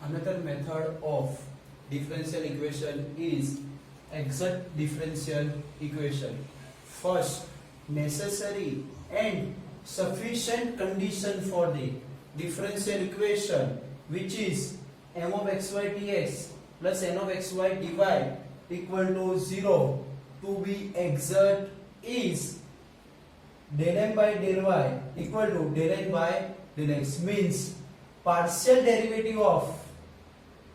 Another method of differential equation is exact differential equation. First, necessary and sufficient condition for the differential equation, which is m of xy dx plus n of xy dy equal to 0 to be exact is del m by del y equal to del n by del x, means partial derivative of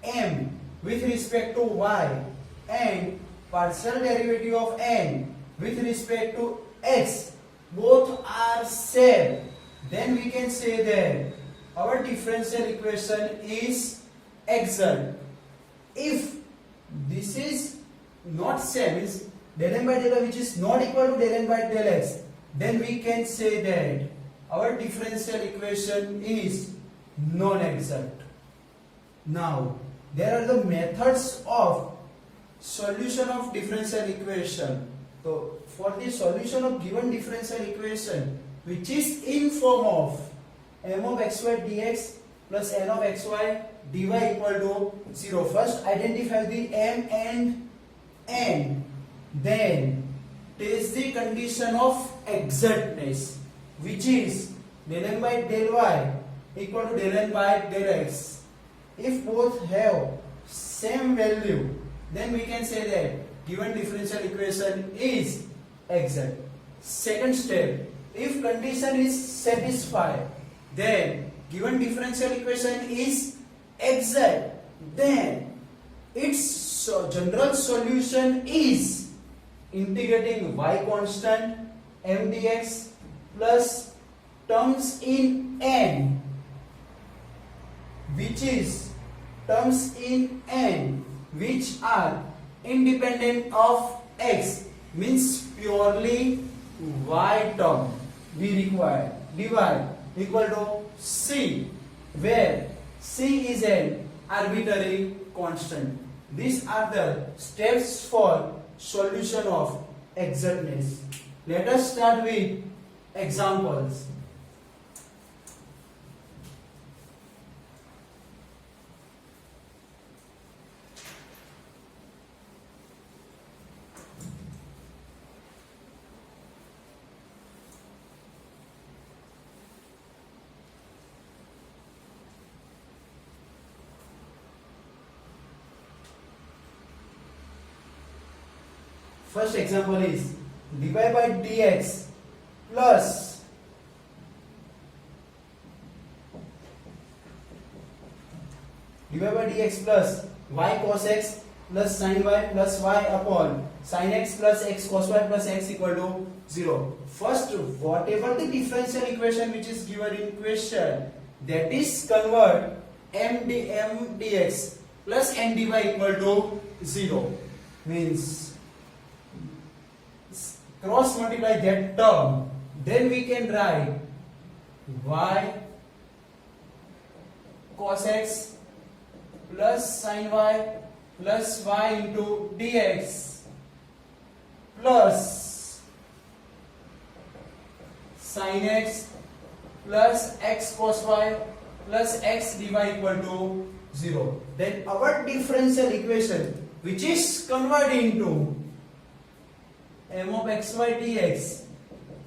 m with respect to y and partial derivative of n with respect to x both are same, then we can say that our differential equation is exact. If this is not same, means del m by del y which is not equal to del n by del x, then we can say that our differential equation is non-exact. Now, there are the methods of solution of differential equation. So, for the solution of given differential equation, which is in form of m of xy dx plus n of xy dy equal to 0, first identify the m and n, then test the condition of exactness, which is del m by del y equal to del n by del x. If both have same value, then we can say that given differential equation is exact. Second step, if condition is satisfied, then given differential equation is exact, then its general solution is integrating y constant m dx plus terms in n, which is terms in n which are independent of x, means purely y term we require, dy equal to c, where c is an arbitrary constant. These are the steps for solution of exactness. Let us start with examples. First example is dy by dx plus y cos x plus sin y plus y upon sin x plus x cos y plus x equal to 0. First, whatever the differential equation which is given in question, that is convert m dx plus n dy equal to 0, means cross multiply that term, then we can write y cos x plus sin y plus y into dx plus sin x plus x cos y plus x dy equal to 0. Then our differential equation, which is converted into m of xy dx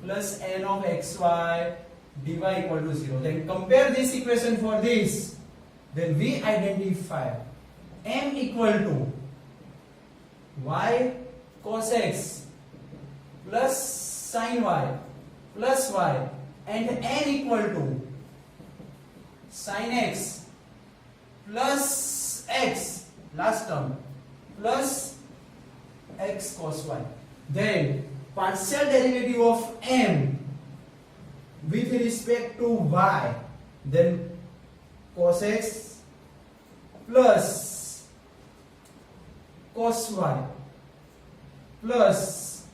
plus n of xy dy equal to 0. Then compare this equation for this. Then we identify m equal to y cos x plus sin y plus y and n equal to sin x plus x, last term, plus x cos y. Then partial derivative of m with respect to y, then cos x plus cos y plus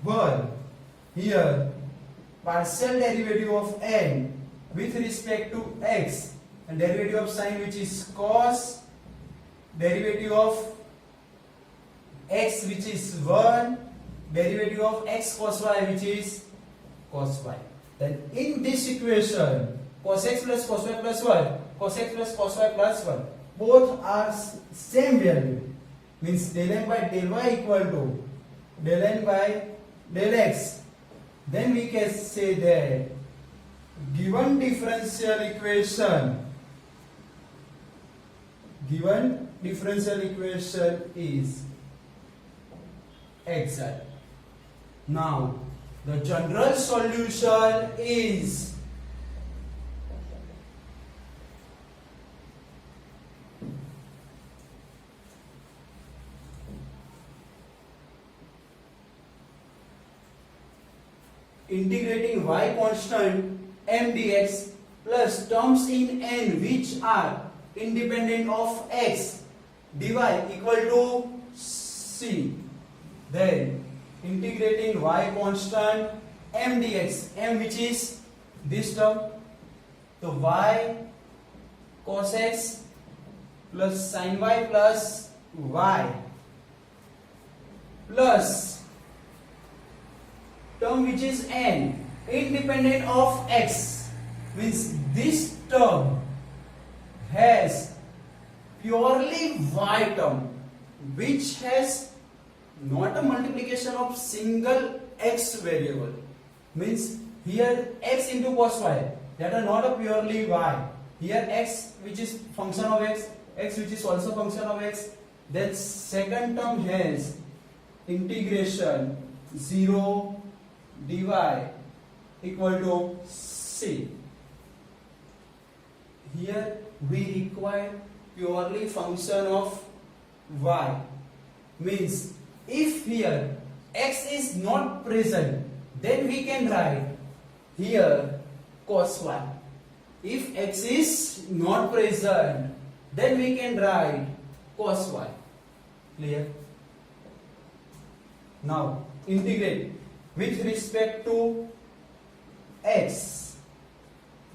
1, here partial derivative of n with respect to x, and derivative of sin which is cos, derivative of x which is 1, derivative of x cos y which is cos y. Then in this equation, cos x plus cos y plus 1, cos x plus cos y plus 1, both are same value, means del m by del y equal to del n by del x, then we can say that given differential equation is exact. Now the general solution is integrating y constant m dx plus terms in n which are independent of x dy equal to c. Then integrating y constant m dx, m which is this term, so y cos x plus sin y plus y plus term which is n independent of x, means this term has purely y term which has not a multiplication of single x variable, means here x into cos y, that are not a purely y, here x which is function of x which is also function of x, then second term has integration 0 dy equal to c. Here we require purely function of y, means if here x is not present, then we can write here cos y. If x is not present, then we can write cos y. Clear? Now integrate with respect to x,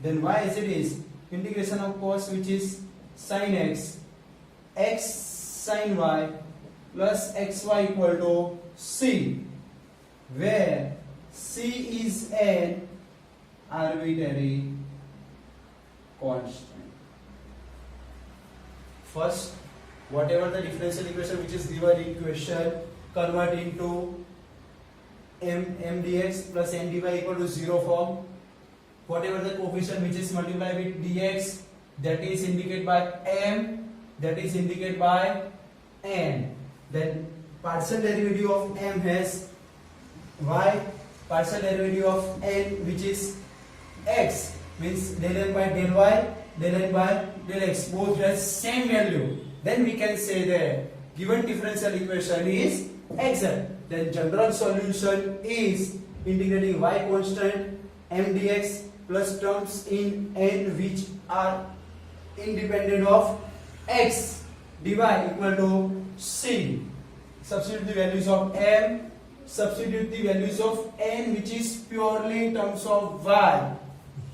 then y as it is integration of cos which is sin x, x sin y plus xy equal to c, where c is an arbitrary constant. First, whatever the differential equation which is given in question, convert into m dx plus n dy equal to 0 form. Whatever the coefficient which is multiplied with dx, that is indicated by m, that is indicated by n. Then partial derivative of m has y, partial derivative of n which is x, means del m by del y, del n by del x, both has same value. Then we can say that given differential equation is exact. Then general solution is integrating y constant m dx plus terms in n which are independent of x dy equal to c. Substitute the values of m, substitute the values of n which is purely in terms of y.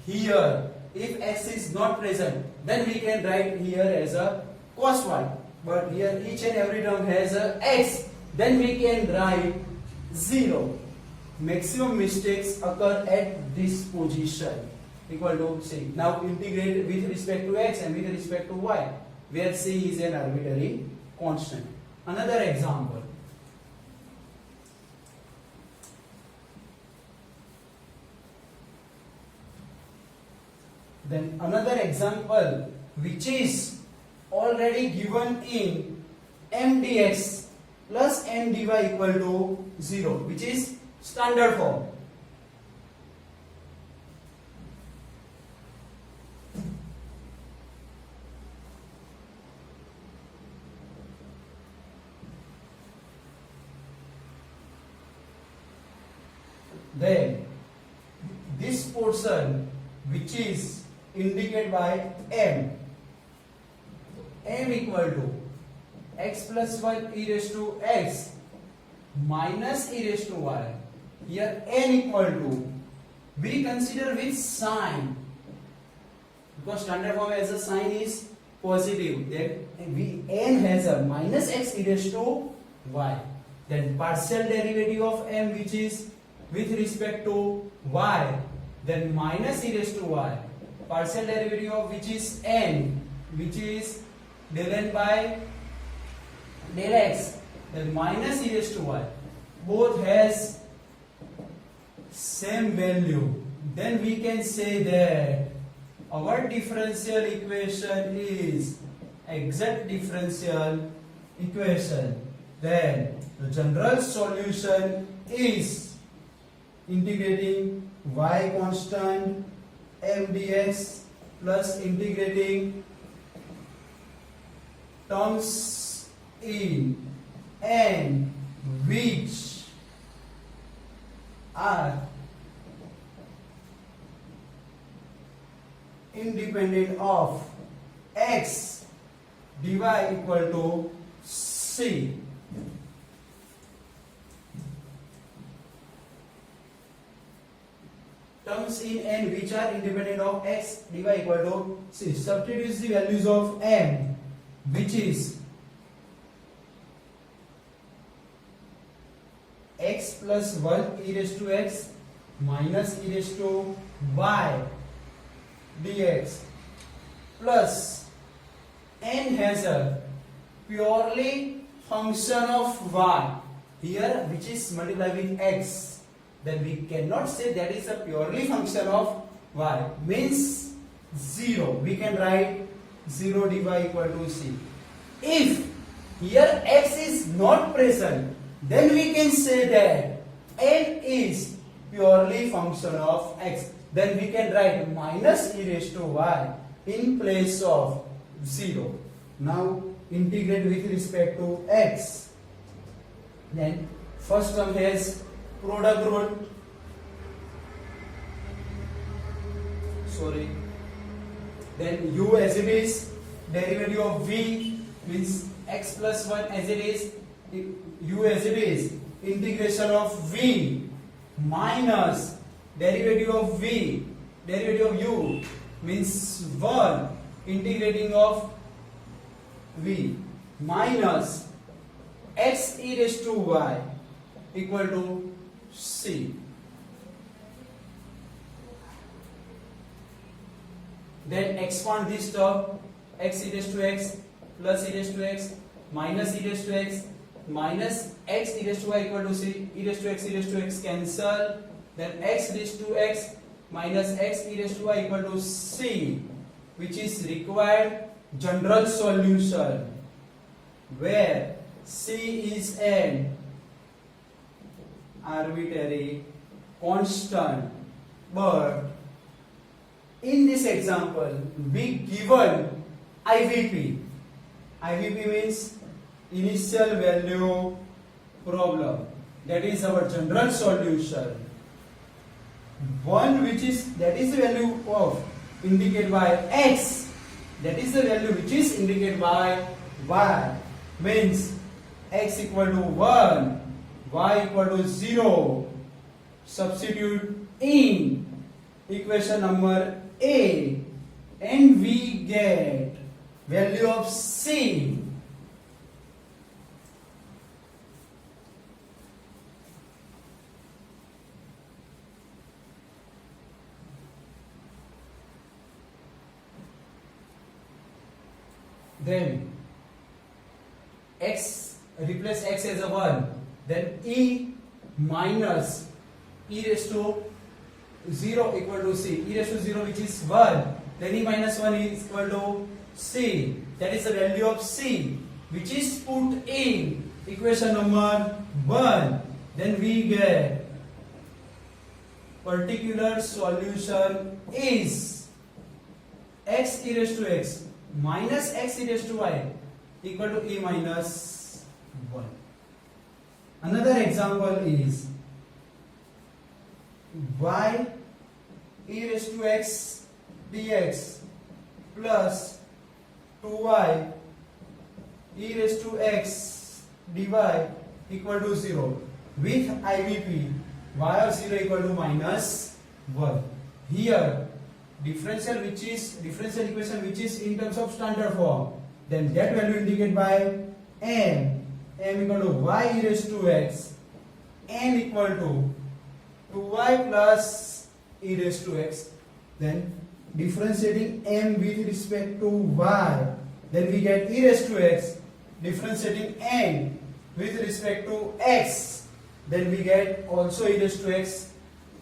Here if x is not present, then we can write here as a cos y, but here each and every term has a x, then we can write 0. Maximum mistakes occur at this position equal to c. Now integrate with respect to x and with respect to y, where c is an arbitrary constant. Another example. Then another example which is already given in m dx plus n dy equal to 0, which is standard form. Then this portion which is indicated by m equal to x plus 1 e raised to x minus e raised to y. Here n equal to, we consider with sign, because standard form as a sign is positive, then we n has a minus x e raised to y. Then partial derivative of m which is with respect to y, then minus e raised to y. Partial derivative of which is n, which is del n by del x, then minus e raised to y, both has same value, then we can say that our differential equation is exact differential equation. Then the general solution is integrating y constant m dx plus integrating terms in n which are independent of x dy equal to c. Terms in n which are independent of x dy equal to c. Substitute the values of m, which is x plus 1 e raised to x minus e raised to y dx plus n has a purely function of y here, which is multiplied with x, then we cannot say that is a purely function of y, means 0. We can write 0 dy equal to c. If here x is not present, then we can say that n is purely function of x. Then we can write minus e raised to y in place of 0. Now integrate with respect to x. Then first term has product rule. Then u as it is, derivative of v means x plus 1 as it is, u as it is, integration of v minus derivative of v, derivative of u means 1, integrating of v minus x e raised to y equal to c. Then expand this term, x e raised to x plus e raised to x minus e raised to x minus x e raised to y equal to c, e raised to x cancel, then x raised to x minus x e raised to y equal to c, which is required general solution, where c is an arbitrary constant. But in this example we given IVP. IVP means initial value problem. That is our general solution. One which is, that is the value of indicated by x, that is the value which is indicated by y, means x equal to 1, y equal to 0. Substitute in equation number A and we get value of c. Then x, replace x as a 1, then e minus e raised to 0 equal to c, e raised to 0 which is 1, then e minus 1 is equal to c, that is the value of c, which is put in equation number 1, then we get particular solution is x e raised to x minus x e raised to y equal to e minus 1. Another example is y e raised to x dx plus 2y e raised to x dy equal to 0 with IVP y of 0 equal to minus 1. Here differential equation which is in terms of standard form, then that value indicated by m equal to y e raised to x, n equal to 2y plus e raised to x, then differentiating m with respect to y, then we get e raised to x, differentiating n with respect to x, then we get also e raised to x,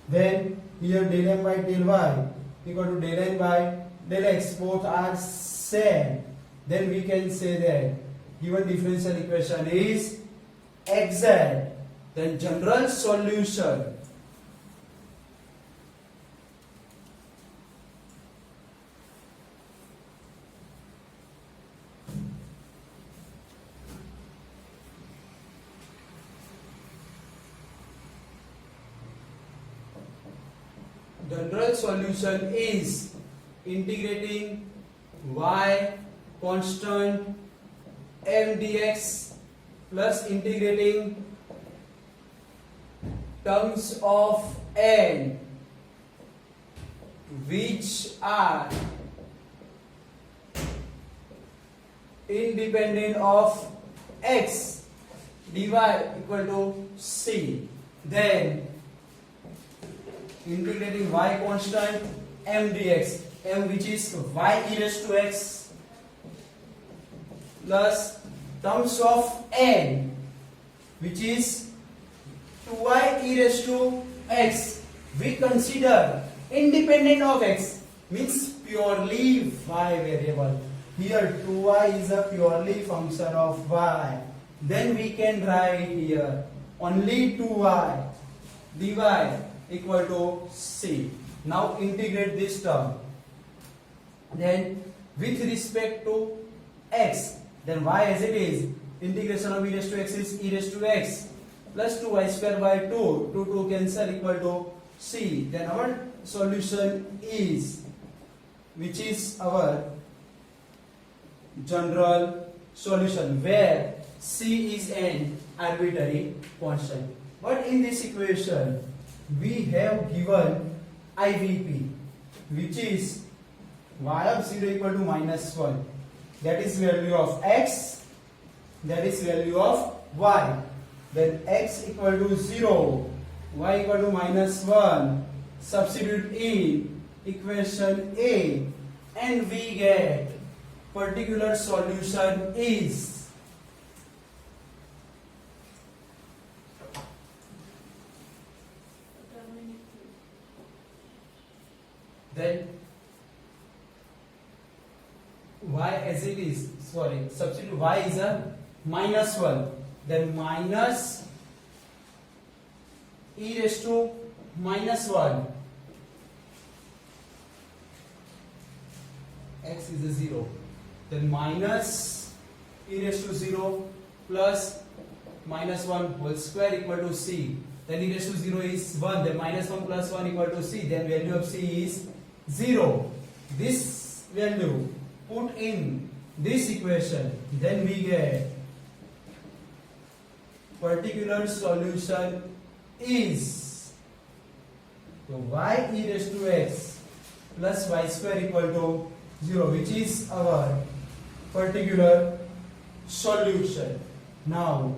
then here del m by del y equal to del n by del x, both are same, then we can say that given differential equation is exact. Then general solution. General solution is integrating y constant m dx plus integrating terms of n which are independent of x, dy equal to c. Then integrating y constant m dx, m which is y e raised to x plus terms of n which is 2y e raised to x, we consider independent of x, means purely y variable. Here 2y is a purely function of y, then we can write here only 2y dy equal to c. Now integrate this term, then with respect to x, then y as it is, integration of e raised to x is e raised to x plus 2y square by 2, 2 cancel equal to c. Then our solution is, which is our general solution, where c is an arbitrary constant. But in this equation we have given IVP, which is y of 0 equal to -1, that is value of x, that is value of y. Then x equal to 0, y equal to -1, substitute in equation A, and we get particular solution is then y as it is, substitute y is a -1, then minus e raised to -1, x is a 0, then minus e raised to 0 plus -1 whole square equal to c. Then e raised to 0 is 1, then -1 plus 1 equal to c, then value of c is 0. This value put in this equation, then we get particular solution is y e raised to x plus y square equal to 0, which is our particular solution. Now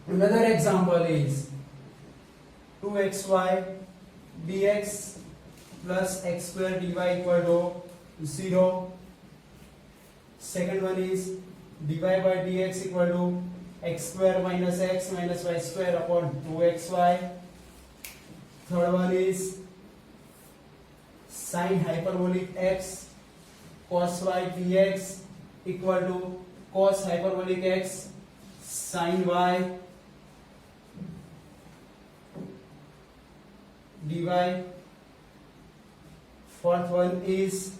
another example is 2xy dx plus x square dy equal to 0. Second one is dy by dx equal to x square minus x minus y square upon 2xy. Third one is sin hyperbolic x cos y dx equal to cos hyperbolic x sin y dy. Fourth one is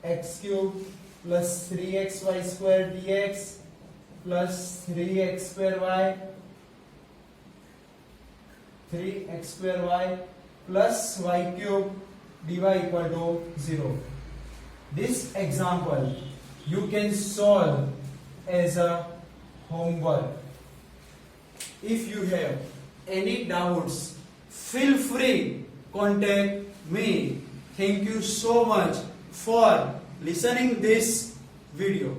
x cube plus 3xy square dx plus 3x square y plus y cube dy equal to 0. This example you can solve as a homework. If you have any doubts, feel free, contact me. Thank you so much for listening this video.